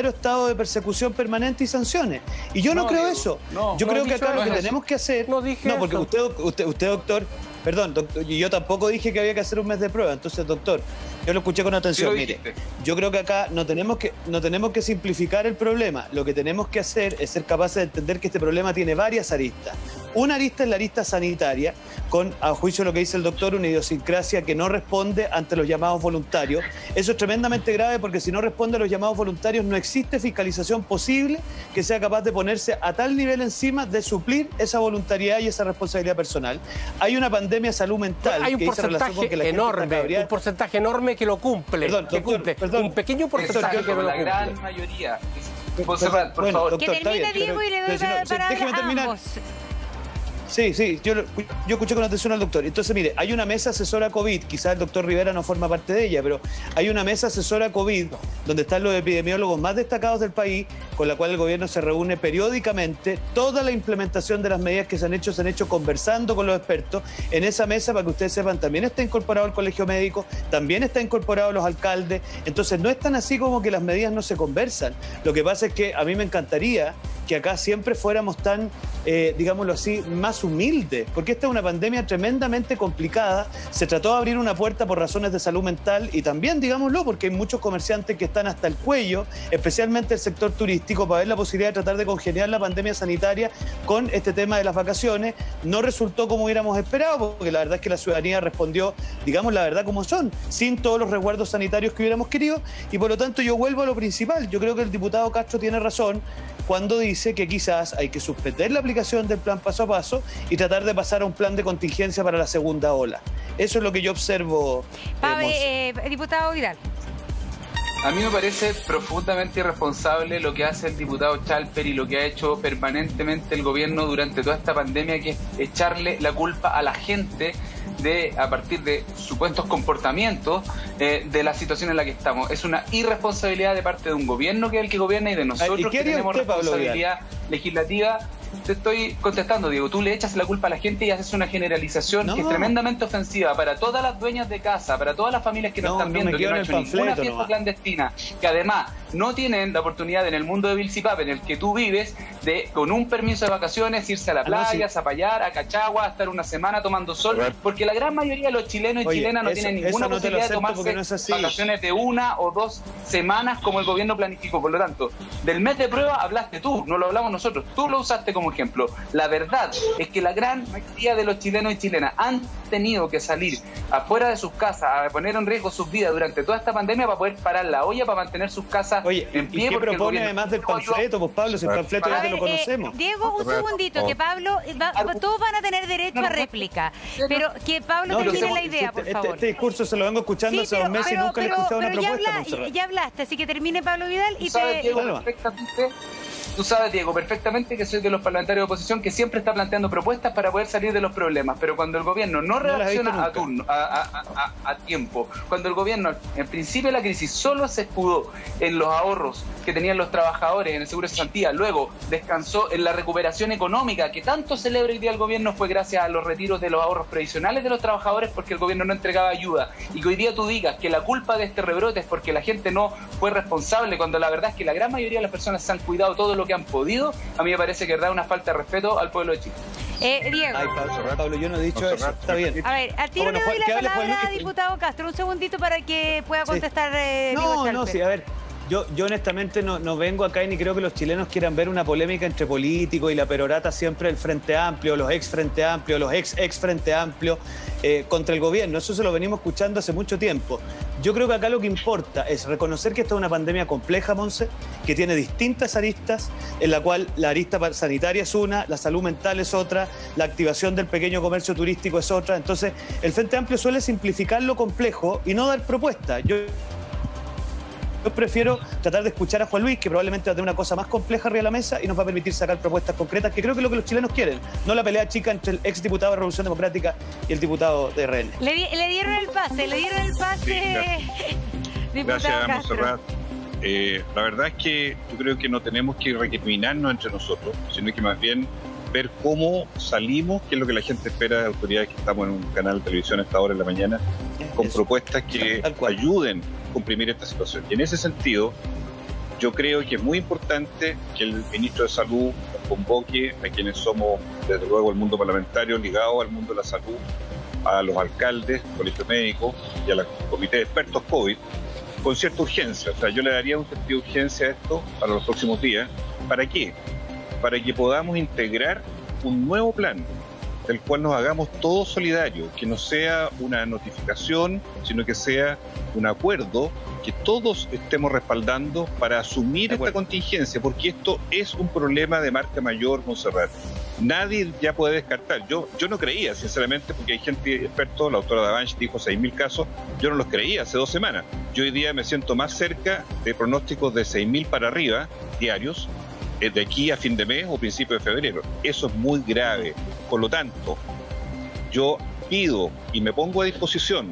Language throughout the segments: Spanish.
estado de persecución permanente y sanciones. Y yo no creo eso. Yo creo que acá lo que tenemos que hacer... No, porque usted, doctor... Perdón, doctor, yo tampoco dije que había que hacer un mes de prueba. Entonces, doctor, yo lo escuché con atención. Mire, yo creo que acá no tenemos que simplificar el problema. Lo que tenemos que hacer es ser capaces de entender que este problema tiene varias aristas. Una arista es la arista sanitaria, con, a juicio de lo que dice el doctor, una idiosincrasia que no responde ante los llamados voluntarios. Eso es tremendamente grave porque si no responde a los llamados voluntarios no existe fiscalización posible que sea capaz de ponerse a tal nivel encima de suplir esa voluntariedad y esa responsabilidad personal. Hay una pandemia de salud mental. Hay un porcentaje enorme, un porcentaje enorme que lo cumple. Perdón. Un pequeño porcentaje que lo cumple. La gran mayoría. Por favor. Doctor, que termine Diego y le doy para déjeme terminar. ambos. Sí, yo escuché con atención al doctor. Entonces, mire, hay una mesa asesora COVID, quizás el doctor Rivera no forma parte de ella, pero hay una mesa asesora COVID donde están los epidemiólogos más destacados del país, con la cual el gobierno se reúne periódicamente. Toda la implementación de las medidas que se han hecho conversando con los expertos. En esa mesa, para que ustedes sepan, también está incorporado el colegio médico, también está incorporado los alcaldes. Entonces, no es tan así como que las medidas no se conversan. Lo que pasa es que a mí me encantaría que acá siempre fuéramos tan, digámoslo así, más humildes, porque esta es una pandemia tremendamente complicada. Se trató de abrir una puerta por razones de salud mental y también, digámoslo, porque hay muchos comerciantes que están hasta el cuello, especialmente el sector turístico, para ver la posibilidad de tratar de congeniar la pandemia sanitaria con este tema de las vacaciones. No resultó como hubiéramos esperado, porque la verdad es que la ciudadanía respondió, digamos la verdad como son, sin todos los resguardos sanitarios que hubiéramos querido, y por lo tanto yo vuelvo a lo principal. Yo creo que el diputado Castro tiene razón cuando dice que quizás hay que suspender la aplicación del plan paso a paso y tratar de pasar a un plan de contingencia para la segunda ola. Eso es lo que yo observo. Diputado Vidal. A mí me parece profundamente irresponsable lo que hace el diputado Chalper y lo que ha hecho permanentemente el gobierno durante toda esta pandemia, que es echarle la culpa a la gente a partir de supuestos comportamientos de la situación en la que estamos. Es una irresponsabilidad de parte de un gobierno que es el que gobierna y de nosotros que tenemos responsabilidad legislativa. Te estoy contestando, Diego. Tú le echas la culpa a la gente y haces una generalización que es tremendamente ofensiva para todas las dueñas de casa, para todas las familias que nos están viendo, que no han hecho ninguna fiesta clandestina, que además no tienen la oportunidad en el mundo de Vilcipap, en el que tú vives, de con un permiso de vacaciones irse a la playa, a Zapallar, a Cachagua, a estar una semana tomando sol, porque la gran mayoría de los chilenos y chilenas no tienen ninguna posibilidad de tomarse vacaciones de 1 o 2 semanas como el gobierno planificó. Por lo tanto, del mes de prueba hablaste tú, no lo hablamos nosotros, tú lo usaste como ejemplo. La verdad es que la gran mayoría de los chilenos y chilenas han tenido que salir afuera de sus casas a poner en riesgo sus vidas durante toda esta pandemia para poder parar la olla, para mantener sus casas en pie. ¿Y qué propone además del panfleto? Pues Pablo, si el panfleto ya te lo conocemos. Diego, un segundito, que Pablo, todos van a tener derecho a réplica, pero que Pablo termine la idea, por favor. Este discurso se lo vengo escuchando hace 2 meses y nunca le he escuchado una propuesta. Ya hablaste, así que termine Pablo Vidal y Tú sabes, Diego, perfectamente que soy de los parlamentarios de oposición que siempre está planteando propuestas para poder salir de los problemas, pero cuando el gobierno no reacciona a turno, a tiempo, cuando el gobierno, en principio de la crisis, solo se escudó en los ahorros que tenían los trabajadores en el seguro de cesantía, luego descansó en la recuperación económica que tanto celebra hoy día el gobierno, fue gracias a los retiros de los ahorros previsionales de los trabajadores porque el gobierno no entregaba ayuda, y que hoy día tú digas que la culpa de este rebrote es porque la gente no fue responsable, cuando la verdad es que la gran mayoría de las personas se han cuidado todo lo que han podido. A mí me parece que da una falta de respeto al pueblo de Chile. Diego. Ay, Pablo, yo no he dicho eso. Está bien. A ver, al tiro le doy la palabra a diputado Castro. Un segundito para que pueda contestar. Sí, a ver. Yo honestamente no vengo acá y ni creo que los chilenos quieran ver una polémica entre políticos y la perorata siempre del Frente Amplio, los ex Frente Amplio, los ex Frente Amplio contra el gobierno. Eso se lo venimos escuchando hace mucho tiempo. Yo creo que acá lo que importa es reconocer que esta es una pandemia compleja, Monse, que tiene distintas aristas, en la cual la arista sanitaria es una, la salud mental es otra, la activación del pequeño comercio turístico es otra. Entonces, el Frente Amplio suele simplificar lo complejo y no dar propuestas. Yo prefiero tratar de escuchar a Juan Luis, que probablemente va a tener una cosa más compleja arriba de la mesa y nos va a permitir sacar propuestas concretas, que creo que es lo que los chilenos quieren, no la pelea chica entre el exdiputado de Revolución Democrática y el diputado de RN. Le dieron el pase, Sí, gracias, Monserrat. La verdad es que yo creo que no tenemos que recriminarnos entre nosotros, sino que más bien ver cómo salimos, que es lo que la gente espera de autoridades que estamos en un canal de televisión a esta hora de la mañana, con propuestas que ayuden a comprimir esta situación. Y en ese sentido, Yo creo que es muy importante que el ministro de Salud convoque a quienes somos, desde luego, el mundo parlamentario ligado al mundo de la salud, a los alcaldes, colegios médicos y a la comité de expertos COVID, con cierta urgencia. O sea, yo le daría un sentido de urgencia a esto para los próximos días. ¿Para qué? Para que podamos integrar un nuevo plan del cual nos hagamos todos solidarios, que no sea una notificación, sino que sea un acuerdo que todos estemos respaldando para asumir esta contingencia, porque esto es un problema de marca mayor, Montserrat. Nadie ya puede descartar. Yo no creía, sinceramente, porque hay gente experta, la doctora Davanch dijo 6.000 casos, yo no los creía hace 2 semanas. Yo hoy día me siento más cerca de pronósticos de 6.000 para arriba diarios, de aquí a fin de mes o principio de febrero. Eso es muy grave. Por lo tanto, yo pido y me pongo a disposición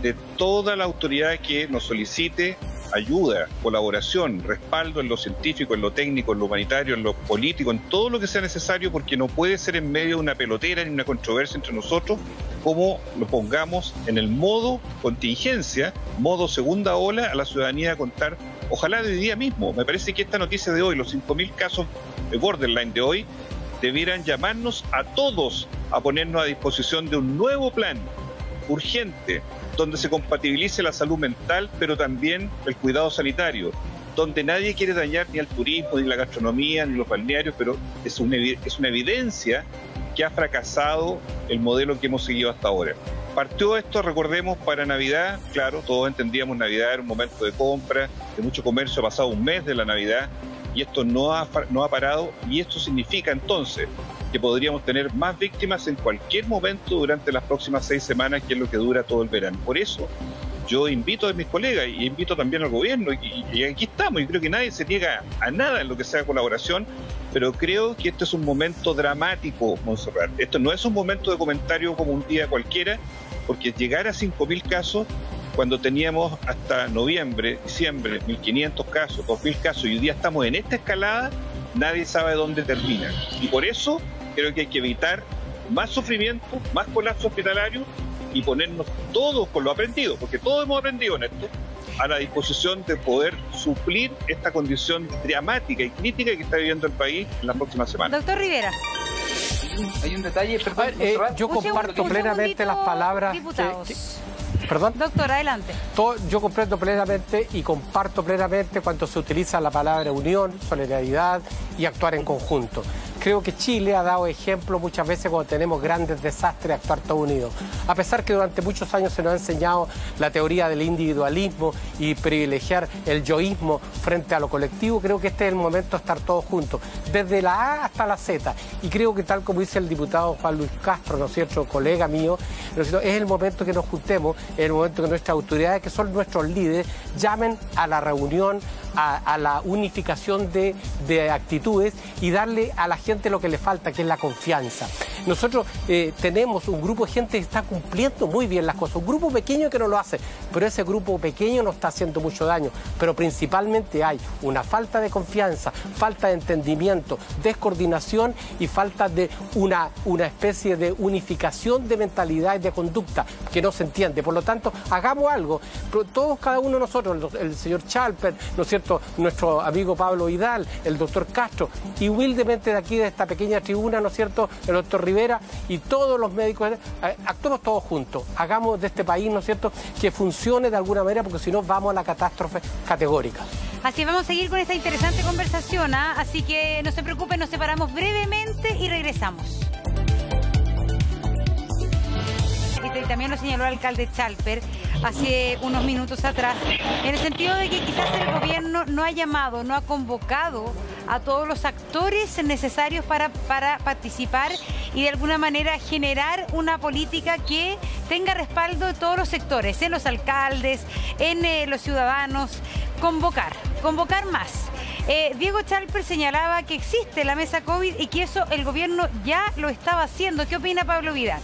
de toda la autoridad que nos solicite ayuda, colaboración, respaldo en lo científico, en lo técnico, en lo humanitario, en lo político, en todo lo que sea necesario, porque no puede ser en medio de una pelotera ni una controversia entre nosotros, como lo pongamos en el modo contingencia, modo segunda ola, a la ciudadanía a contar, ojalá de día mismo. Me parece que esta noticia de hoy, los 5.000 casos de borderline de hoy, debieran llamarnos a todos a ponernos a disposición de un nuevo plan urgente, donde se compatibilice la salud mental, pero también el cuidado sanitario, donde nadie quiere dañar ni al turismo, ni la gastronomía, ni los balnearios, pero es una evidencia que ha fracasado el modelo que hemos seguido hasta ahora. Partió esto, recordemos, para Navidad, claro, todos entendíamos Navidad era un momento de compra, de mucho comercio, ha pasado un mes de la Navidad, y esto no ha parado, y esto significa entonces que podríamos tener más víctimas en cualquier momento durante las próximas 6 semanas, que es lo que dura todo el verano. Por eso yo invito a mis colegas y invito también al gobierno, y aquí estamos, y creo que nadie se niega a nada en lo que sea colaboración, pero creo que este es un momento dramático, Montserrat. Esto no es un momento de comentario como un día cualquiera, porque llegar a 5.000 casos, cuando teníamos hasta noviembre, diciembre, 1.500 casos, 2.000 casos, y hoy día estamos en esta escalada, nadie sabe dónde termina. Y por eso creo que hay que evitar más sufrimiento, más colapso hospitalario y ponernos todos con lo aprendido, porque todos hemos aprendido en esto, a la disposición de poder suplir esta condición dramática y crítica que está viviendo el país en las próximas semanas. Doctor Rivera. Hay un detalle, perdón, yo comparto plenamente las palabras ¿Perdón? Doctor, adelante. Yo comprendo plenamente y comparto plenamente cuando se utiliza la palabra unión, solidaridad y actuar en conjunto. Creo que Chile ha dado ejemplo muchas veces cuando tenemos grandes desastres de actuar todos unidos. A pesar que durante muchos años se nos ha enseñado la teoría del individualismo y privilegiar el yoísmo frente a lo colectivo, creo que este es el momento de estar todos juntos, desde la A hasta la Z. Y creo que tal como dice el diputado Juan Luis Castro, ¿no es cierto?, colega mío, ¿no es cierto?, es el momento que nos juntemos, es el momento que nuestras autoridades, que son nuestros líderes, llamen a la reunión, a la unificación de actitudes y darle a la gente lo que le falta, que es la confianza. Nosotros tenemos un grupo de gente que está cumpliendo muy bien las cosas, un grupo pequeño que no lo hace, pero ese grupo pequeño no está haciendo mucho daño, pero principalmente hay una falta de confianza, falta de entendimiento, descoordinación y falta de una especie de unificación de mentalidad y de conducta que no se entiende. Por lo tanto, hagamos algo, todos, cada uno de nosotros, el señor Chalper, ¿no es cierto?, nuestro amigo Pablo Vidal, el doctor Castro, y humildemente de aquí, de esta pequeña tribuna, ¿no es cierto?, el doctor Rivera y todos los médicos, actuemos todos juntos, hagamos de este país, ¿no es cierto?, que funcione de alguna manera, porque si no vamos a la catástrofe categórica. Así vamos a seguir con esta interesante conversación, así que no se preocupen, nos separamos brevemente y regresamos. Y también lo señaló el alcalde Chalper hace unos minutos atrás, en el sentido de que quizás el gobierno no ha llamado, no ha convocado a todos los actores necesarios para participar y de alguna manera generar una política que tenga respaldo de todos los sectores, en los alcaldes, en los ciudadanos, convocar más. Diego Chalper señalaba que existe la mesa COVID y que eso el gobierno ya lo estaba haciendo. ¿Qué opina Pablo Vidal?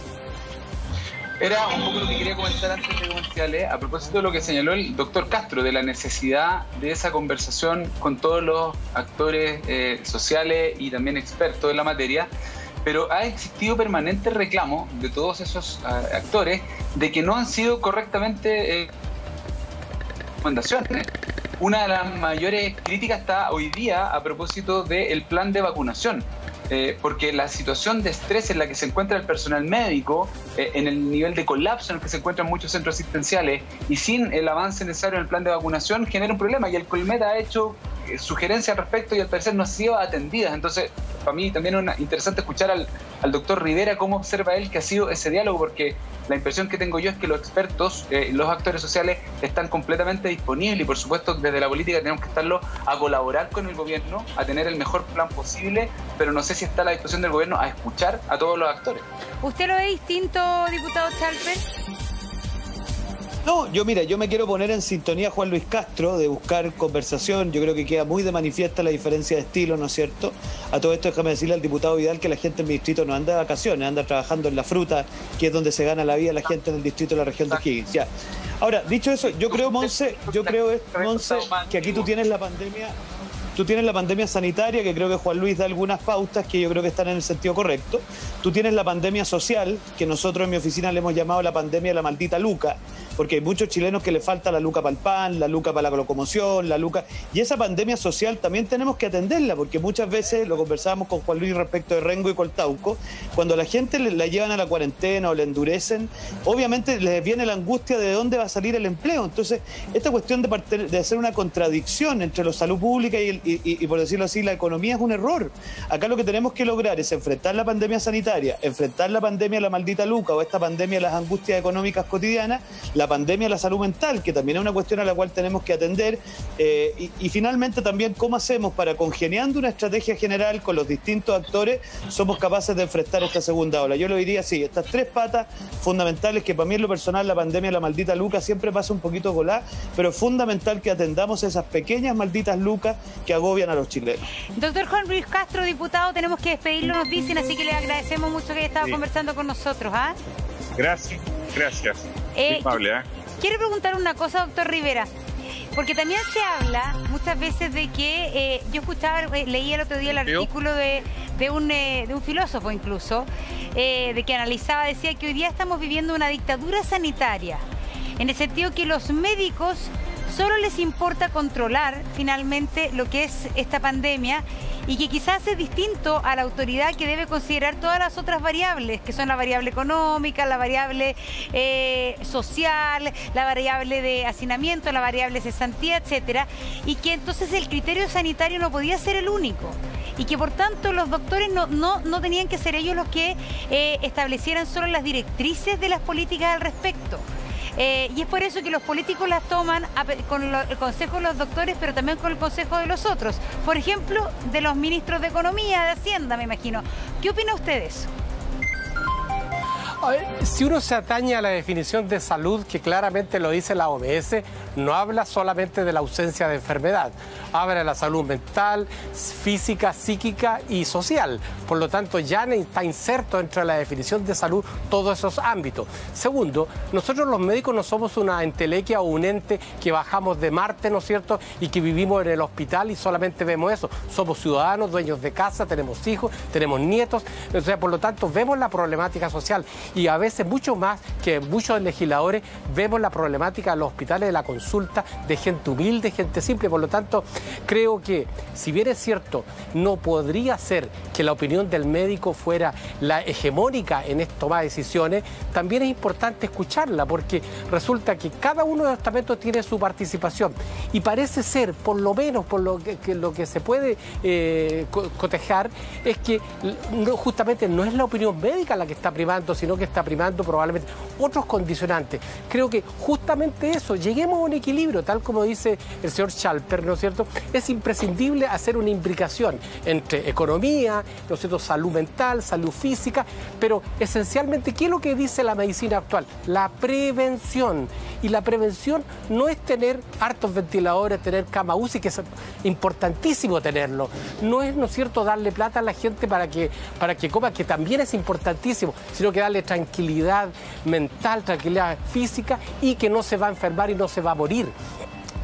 Era un poco lo que quería comentar antes de comerciales, a propósito de lo que señaló el doctor Castro, de la necesidad de esa conversación con todos los actores sociales y también expertos en la materia, pero ha existido permanente reclamo de todos esos actores de que no han sido correctamente recomendaciones. una de las mayores críticas está hoy día a propósito del plan de vacunación. Porque la situación de estrés en la que se encuentra el personal médico, en el nivel de colapso en el que se encuentran muchos centros asistenciales y sin el avance necesario en el plan de vacunación, genera un problema. Y el Colmet ha hecho sugerencias al respecto y al parecer no han sido atendidas. Entonces, para mí también es interesante escuchar al doctor Rivera cómo observa él que ha sido ese diálogo, porque la impresión que tengo yo es que los expertos, los actores sociales están completamente disponibles y por supuesto desde la política tenemos que estarlo a colaborar con el gobierno, a tener el mejor plan posible, pero no sé si está a la disposición del gobierno a escuchar a todos los actores. ¿Usted lo ve distinto, diputado Chalper? No, yo me quiero poner en sintonía Juan Luis Castro de buscar conversación. Yo creo que queda muy de manifiesta la diferencia de estilo, ¿no es cierto? A todo esto déjame decirle al diputado Vidal que la gente en mi distrito no anda de vacaciones, anda trabajando en la fruta, que es donde se gana la vida la gente en el distrito de la región de Higgins. Ya. Ahora, dicho eso, yo creo, Monse, que aquí tú tienes la pandemia. Tú tienes la pandemia sanitaria, que creo que Juan Luis da algunas pautas que yo creo que están en el sentido correcto. Tú tienes la pandemia social, que nosotros en mi oficina le hemos llamado la pandemia de la maldita luca, porque hay muchos chilenos que le falta la luca para el pan, la luca para la locomoción, la luca... Y esa pandemia social también tenemos que atenderla, porque muchas veces, lo conversábamos con Juan Luis respecto de Rengo y Coltauco, cuando a la gente la llevan a la cuarentena o la endurecen, obviamente les viene la angustia de dónde va a salir el empleo. Entonces, esta cuestión de hacer una contradicción entre la salud pública y por decirlo así, la economía es un error. Acá lo que tenemos que lograr es enfrentar la pandemia sanitaria, enfrentar la pandemia de la maldita luca o esta pandemia de las angustias económicas cotidianas, la pandemia de la salud mental, que también es una cuestión a la cual tenemos que atender, y finalmente también cómo hacemos para, congeniando una estrategia general con los distintos actores, somos capaces de enfrentar esta segunda ola. Yo lo diría así, estas tres patas fundamentales, que para mí en lo personal la pandemia de la maldita luca siempre pasa un poquito colá, pero es fundamental que atendamos esas pequeñas malditas lucas que agobian a los chilenos. Doctor Juan Luis Castro, diputado, tenemos que despedirlo, nos dicen, así que le agradecemos mucho que haya estado conversando con nosotros. Gracias. Muy amable, Quiero preguntar una cosa, doctor Rivera, porque también se habla muchas veces de que, yo escuchaba, leí el otro día el artículo de un filósofo incluso, de que analizaba, decía que hoy día estamos viviendo una dictadura sanitaria, en el sentido que los médicos solo les importa controlar finalmente lo que es esta pandemia y que quizás es distinto a la autoridad que debe considerar todas las otras variables, que son la variable económica, la variable social, la variable de hacinamiento, la variable cesantía, etcétera, y que entonces el criterio sanitario no podía ser el único y que por tanto los doctores no tenían que ser ellos los que establecieran solo las directrices de las políticas al respecto. Y es por eso que los políticos las toman con el consejo de los doctores, pero también con el consejo de los otros. Por ejemplo, de los ministros de Economía, de Hacienda, me imagino. ¿Qué opina usted de eso? A ver, si uno se atañe a la definición de salud, que claramente lo dice la OMS, no habla solamente de la ausencia de enfermedad, habla de la salud mental, física, psíquica y social. Por lo tanto, ya está inserto dentro de la definición de salud todos esos ámbitos. Segundo, nosotros los médicos no somos una entelequia o un ente que bajamos de Marte, ¿no es cierto?, y que vivimos en el hospital y solamente vemos eso. Somos ciudadanos, dueños de casa, tenemos hijos, tenemos nietos, o sea, por lo tanto, vemos la problemática social. Y a veces mucho más que muchos legisladores vemos la problemática de los hospitales, de la consulta, de gente humilde, gente simple. Por lo tanto, creo que, si bien es cierto, no podría ser que la opinión del médico fuera la hegemónica en tomar decisiones, también es importante escucharla, porque resulta que cada uno de los estamentos tiene su participación y parece ser, por lo menos por lo que se puede cotejar, es que justamente no es la opinión médica la que está primando, sino que está primando probablemente otros condicionantes. Creo que justamente eso, lleguemos a un equilibrio, tal como dice el señor Chalper, ¿no es cierto? Es imprescindible hacer una imbricación entre economía, ¿no es cierto?, salud mental, salud física, pero esencialmente, ¿qué es lo que dice la medicina actual? La prevención. Y la prevención no es tener hartos ventiladores, tener cama UCI, que es importantísimo tenerlo. No es, ¿no es cierto?, darle plata a la gente para que coma, que también es importantísimo, sino que darle tranquilidad mental, tranquilidad física y que no se va a enfermar y no se va a morir.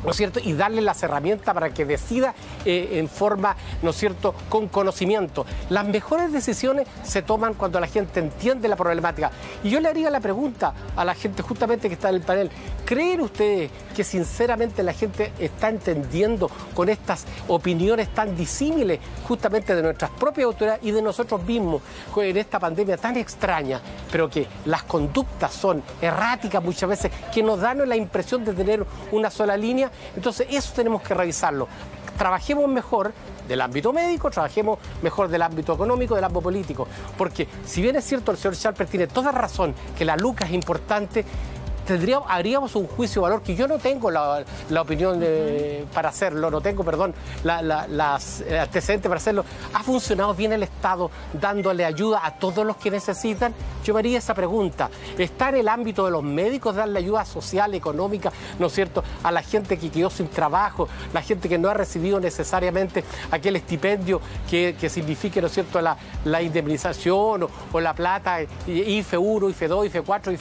¿no es cierto? Y darle las herramientas para que decida en forma, ¿no es cierto?, con conocimiento. Las mejores decisiones se toman cuando la gente entiende la problemática. Y yo le haría la pregunta a la gente justamente que está en el panel. ¿Creen ustedes que sinceramente la gente está entendiendo con estas opiniones tan disímiles justamente de nuestras propias autoridades y de nosotros mismos en esta pandemia tan extraña, pero que las conductas son erráticas muchas veces, que nos dan la impresión de tener una sola línea? Entonces eso tenemos que revisarlo. Trabajemos mejor del ámbito médico, trabajemos mejor del ámbito económico, del ámbito político, porque si bien es cierto, el señor Chalper tiene toda razón que la LUCA es importante, haríamos un juicio de valor que yo no tengo la opinión para hacerlo, no tengo, perdón, las antecedentes para hacerlo. ¿Ha funcionado bien el Estado dándole ayuda a todos los que necesitan? Yo me haría esa pregunta. ¿Está en el ámbito de los médicos darle ayuda social, económica, ¿no es cierto?, a la gente que quedó sin trabajo, la gente que no ha recibido necesariamente aquel estipendio que signifique, ¿no es cierto?, la indemnización o la plata, IFE 1, IFE 2, IFE 4,